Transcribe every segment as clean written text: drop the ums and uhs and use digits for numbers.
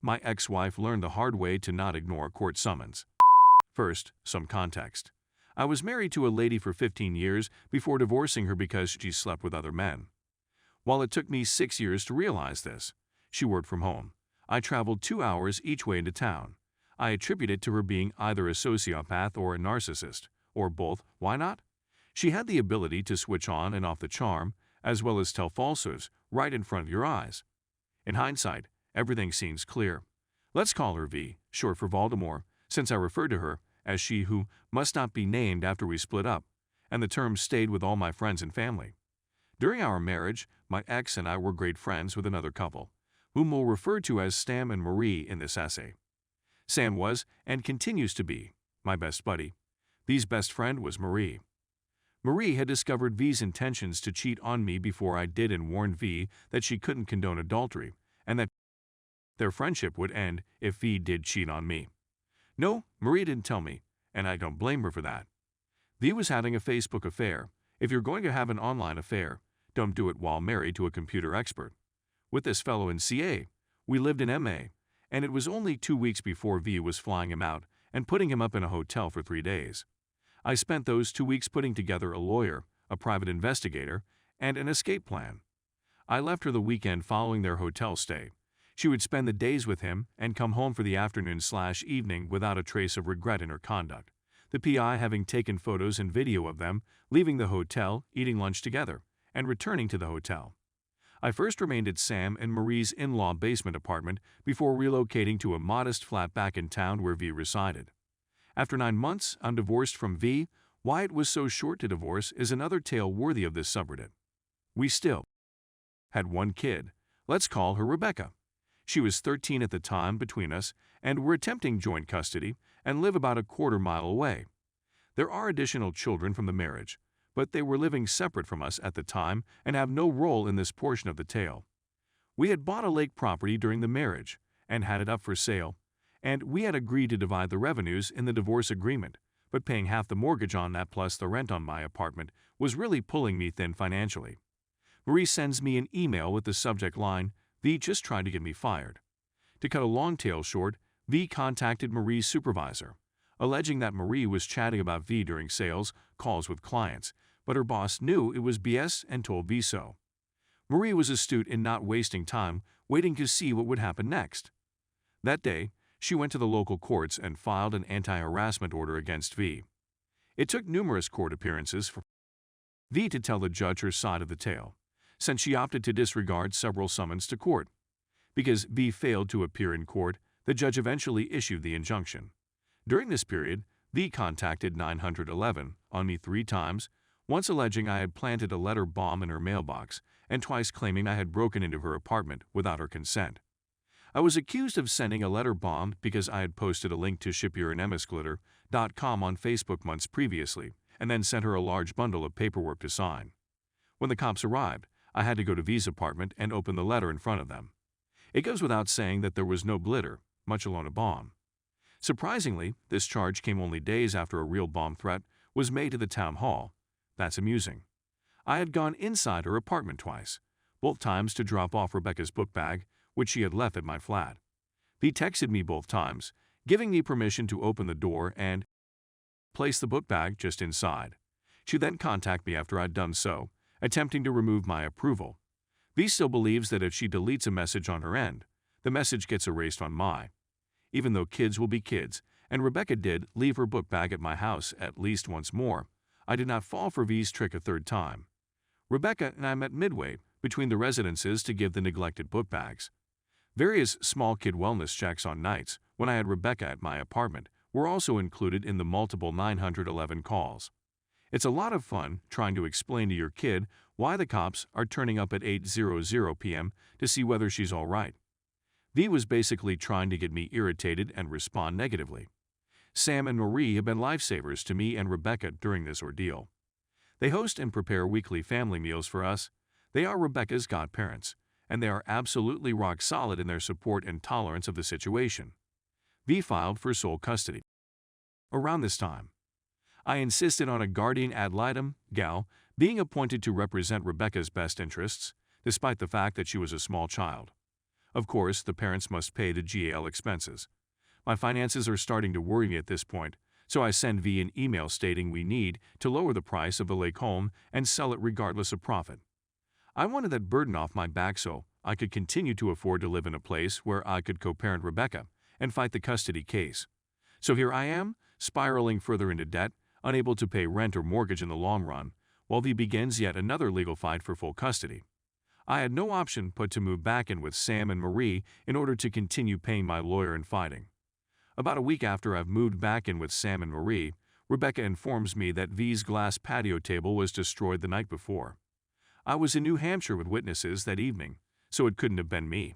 My ex-wife learned the hard way to not ignore court summons. First, some context. I was married to a lady for 15 years before divorcing her because she slept with other men. While it took me 6 years to realize this, she worked from home. I traveled 2 hours each way into town. I attribute it to her being either a sociopath or a narcissist, or both. Why not? She had the ability to switch on and off the charm, as well as tell falsehoods right in front of your eyes. In hindsight, everything seems clear. Let's call her V, short for Voldemort, since I referred to her as she who must not be named after we split up, and the term stayed with all my friends and family. During our marriage, my ex and I were great friends with another couple, whom we'll refer to as Sam and Marie in this essay. Sam was, and continues to be, my best buddy. V's best friend was Marie. Marie had discovered V's intentions to cheat on me before I did and warned V that she couldn't condone adultery, and that their friendship would end if V did cheat on me. No, Marie didn't tell me, and I don't blame her for that. V was having a Facebook affair. If you're going to have an online affair, don't do it while married to a computer expert. With this fellow in CA, we lived in MA, and it was only 2 weeks before V was flying him out and putting him up in a hotel for 3 days. I spent those 2 weeks putting together a lawyer, a private investigator, and an escape plan. I left her the weekend following their hotel stay. She would spend the days with him and come home for the afternoon/evening without a trace of regret in her conduct, the PI having taken photos and video of them leaving the hotel, eating lunch together, and returning to the hotel. I first remained at Sam and Marie's in-law basement apartment before relocating to a modest flat back in town where V resided. After 9 months, I'm divorced from V. Why it was so short to divorce is another tale worthy of this subreddit. We still had one kid. Let's call her Rebecca. She was 13 at the time between us, and we're attempting joint custody and live about a quarter-mile away. There are additional children from the marriage, but they were living separate from us at the time and have no role in this portion of the tale. We had bought a lake property during the marriage and had it up for sale, and we had agreed to divide the revenues in the divorce agreement, but paying half the mortgage on that plus the rent on my apartment was really pulling me thin financially. Marie sends me an email with the subject line, V just tried to get me fired. To cut a long tale short, V contacted Marie's supervisor, alleging that Marie was chatting about V during sales calls with clients, but her boss knew it was BS and told V so. Marie was astute in not wasting time waiting to see what would happen next. That day, she went to the local courts and filed an anti-harassment order against V. It took numerous court appearances for V to tell the judge her side of the tale, since she opted to disregard several summons to court. Because V failed to appear in court, the judge eventually issued the injunction. During this period, V contacted 911 on me 3 times, once alleging I had planted a letter bomb in her mailbox, and twice claiming I had broken into her apartment without her consent. I was accused of sending a letter bomb because I had posted a link to shipyournemesglitter.com on Facebook months previously, and then sent her a large bundle of paperwork to sign. When the cops arrived, I had to go to V's apartment and open the letter in front of them. It goes without saying that there was no glitter, much alone a bomb. Surprisingly, this charge came only days after a real bomb threat was made to the town hall. That's amusing. I had gone inside her apartment twice, both times to drop off Rebecca's book bag, which she had left at my flat. V texted me both times, giving me permission to open the door and place the book bag just inside. She then contacted me after I'd done so, attempting to remove my approval. V still believes that if she deletes a message on her end, the message gets erased on mine. Even though kids will be kids, and Rebecca did leave her book bag at my house at least once more, I did not fall for V's trick a third time. Rebecca and I met midway between the residences to give the neglected book bags. Various small kid wellness checks on nights when I had Rebecca at my apartment were also included in the multiple 911 calls. It's a lot of fun trying to explain to your kid why the cops are turning up at 8:00 p.m. to see whether she's all right. V was basically trying to get me irritated and respond negatively. Sam and Marie have been lifesavers to me and Rebecca during this ordeal. They host and prepare weekly family meals for us. They are Rebecca's godparents, and they are absolutely rock solid in their support and tolerance of the situation. V filed for sole custody. Around this time, I insisted on a guardian ad litem, gal, being appointed to represent Rebecca's best interests, despite the fact that she was a small child. Of course, the parents must pay the GAL expenses. My finances are starting to worry me at this point, so I send V an email stating we need to lower the price of the lake home and sell it regardless of profit. I wanted that burden off my back so I could continue to afford to live in a place where I could co-parent Rebecca and fight the custody case. So here I am, spiraling further into debt, unable to pay rent or mortgage in the long run, while V begins yet another legal fight for full custody. I had no option but to move back in with Sam and Marie in order to continue paying my lawyer and fighting. About a week after I've moved back in with Sam and Marie, Rebecca informs me that V's glass patio table was destroyed the night before. I was in New Hampshire with witnesses that evening, so it couldn't have been me.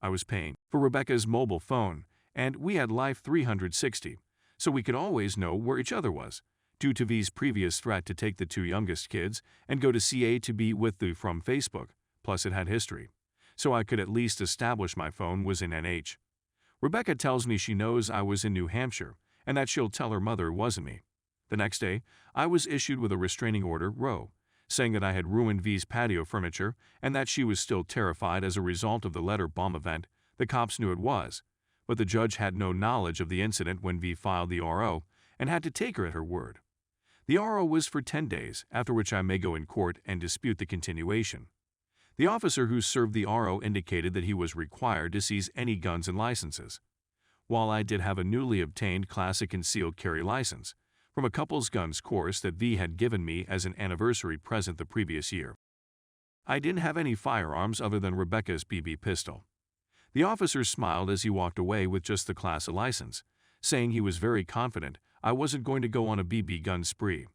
I was paying for Rebecca's mobile phone, and we had Life 360, so we could always know where each other was, due to V's previous threat to take the two youngest kids and go to CA to be with them from Facebook, plus it had history, so I could at least establish my phone was in NH. Rebecca tells me she knows I was in New Hampshire and that she'll tell her mother it wasn't me. The next day, I was issued with a restraining order, Roe, saying that I had ruined V's patio furniture and that she was still terrified as a result of the letter bomb event. The cops knew it was, but the judge had no knowledge of the incident when V filed the RO and had to take her at her word. The RO was for 10 days, after which I may go in court and dispute the continuation. The officer who served the RO indicated that he was required to seize any guns and licenses. While I did have a newly obtained classic concealed carry license from a couple's guns course that V had given me as an anniversary present the previous year, I didn't have any firearms other than Rebecca's BB pistol. The officer smiled as he walked away with just the class license, saying he was very confident I wasn't going to go on a BB gun spree.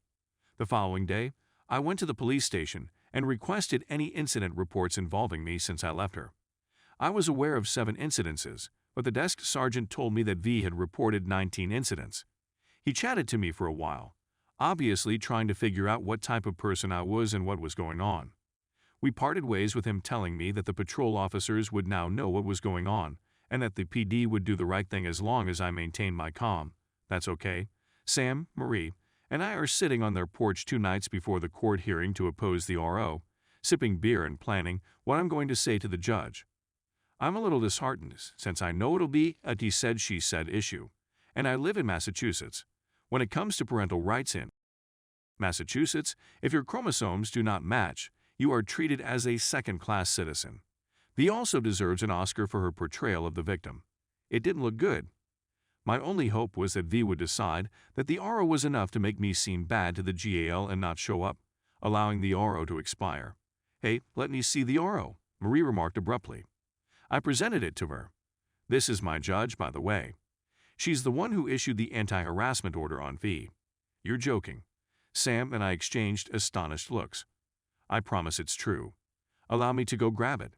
The following day, I went to the police station and requested any incident reports involving me since I left her. I was aware of 7 incidences, but the desk sergeant told me that V had reported 19 incidents. He chatted to me for a while, obviously trying to figure out what type of person I was and what was going on. We parted ways with him telling me that the patrol officers would now know what was going on and that the PD would do the right thing as long as I maintained my calm. That's okay. Sam, Marie, and I are sitting on their porch 2 nights before the court hearing to oppose the RO, sipping beer and planning what I'm going to say to the judge. I'm a little disheartened since I know it'll be a he said she said issue, and I live in Massachusetts. When it comes to parental rights in Massachusetts, if your chromosomes do not match, you are treated as a second-class citizen. V also deserves an Oscar for her portrayal of the victim. It didn't look good. My only hope was that V would decide that the RO was enough to make me seem bad to the GAL and not show up, allowing the RO to expire. "Hey, let me see the RO," Marie remarked abruptly. I presented it to her. This is my judge, by the way. She's the one who issued the anti-harassment order on V. You're joking. Sam and I exchanged astonished looks. I promise it's true. Allow me to go grab it.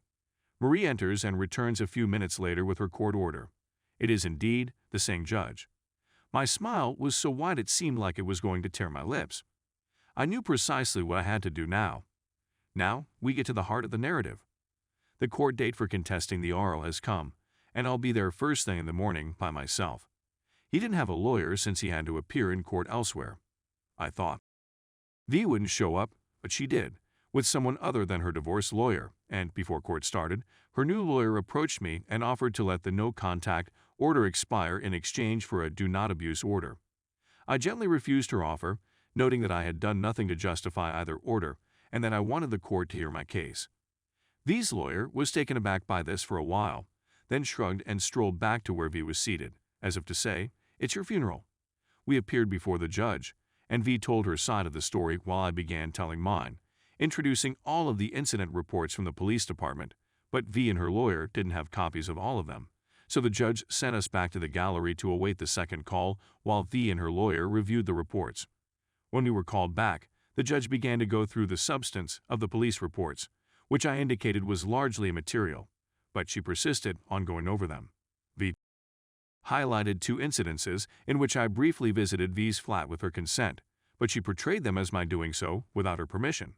Marie enters and returns a few minutes later with her court order. It is indeed the same judge. My smile was so wide it seemed like it was going to tear my lips. I knew precisely what I had to do now. Now we get to the heart of the narrative. The court date for contesting the RO has come, and I'll be there first thing in the morning by myself. He didn't have a lawyer since he had to appear in court elsewhere. I thought V wouldn't show up, but she did, with someone other than her divorce lawyer, and before court started, her new lawyer approached me and offered to let the no-contact order expire in exchange for a do-not-abuse order. I gently refused her offer, noting that I had done nothing to justify either order and that I wanted the court to hear my case. V's lawyer was taken aback by this for a while, then shrugged and strolled back to where V was seated, as if to say, "It's your funeral." We appeared before the judge, and V told her side of the story while I began telling mine, introducing all of the incident reports from the police department, but V and her lawyer didn't have copies of all of them, so the judge sent us back to the gallery to await the second call while V and her lawyer reviewed the reports. When we were called back, the judge began to go through the substance of the police reports, which I indicated was largely immaterial, but she persisted on going over them. V highlighted 2 incidences in which I briefly visited V's flat with her consent, but she portrayed them as my doing so without her permission.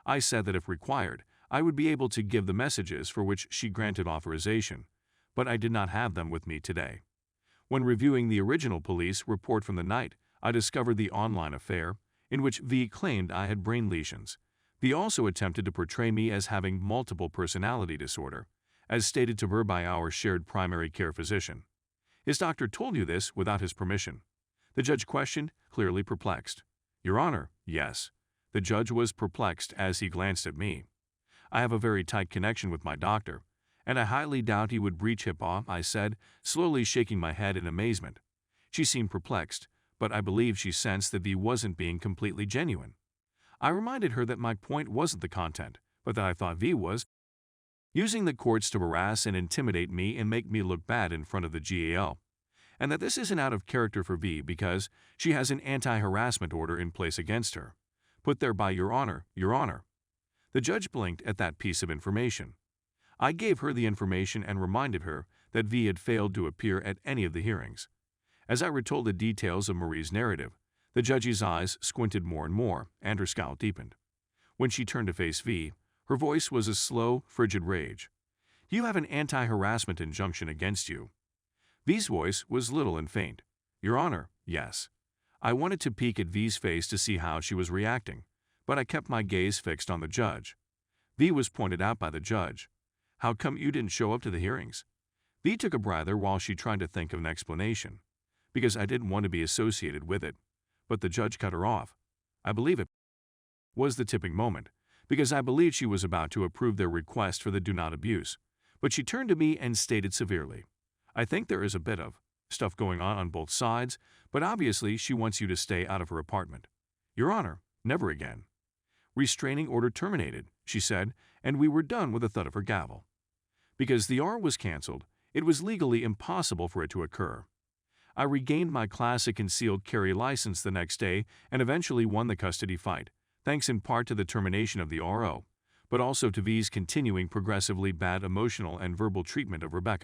I said that if required, I would be able to give the messages for which she granted authorization, but I did not have them with me today. When reviewing the original police report from the night, I discovered the online affair, in which V claimed I had brain lesions. V also attempted to portray me as having multiple personality disorder, as stated to her by our shared primary care physician. His doctor told you this without his permission. The judge questioned, clearly perplexed. Your Honor, yes. The judge was perplexed as he glanced at me. I have a very tight connection with my doctor, and I highly doubt he would breach HIPAA, I said, slowly shaking my head in amazement. She seemed perplexed, but I believe she sensed that V wasn't being completely genuine. I reminded her that my point wasn't the content, but that I thought V was using the courts to harass and intimidate me and make me look bad in front of the GAL, and that this isn't out of character for V because she has an anti-harassment order in place against her, put there by Your Honor, Your Honor. The judge blinked at that piece of information. I gave her the information and reminded her that V had failed to appear at any of the hearings. As I retold the details of Marie's narrative, the judge's eyes squinted more and more, and her scowl deepened. When she turned to face V, her voice was a slow, frigid rage. You have an anti-harassment injunction against you. V's voice was little and faint. Your Honor, yes. I wanted to peek at V's face to see how she was reacting, but I kept my gaze fixed on the judge. V was pointed out by the judge. How come you didn't show up to the hearings? V took a breather while she tried to think of an explanation. Because I didn't want to be associated with it. But the judge cut her off. I believe it was the tipping moment, because I believed she was about to approve their request for the do not abuse. But she turned to me and stated severely, I think there is a bit of stuff going on both sides, but obviously she wants you to stay out of her apartment. Your Honor, never again. Restraining order terminated, she said, and we were done with a thud of her gavel. Because the R was canceled, it was legally impossible for it to occur. I regained my classic concealed carry license the next day and eventually won the custody fight, thanks in part to the termination of the RO, but also to V's continuing progressively bad emotional and verbal treatment of Rebecca.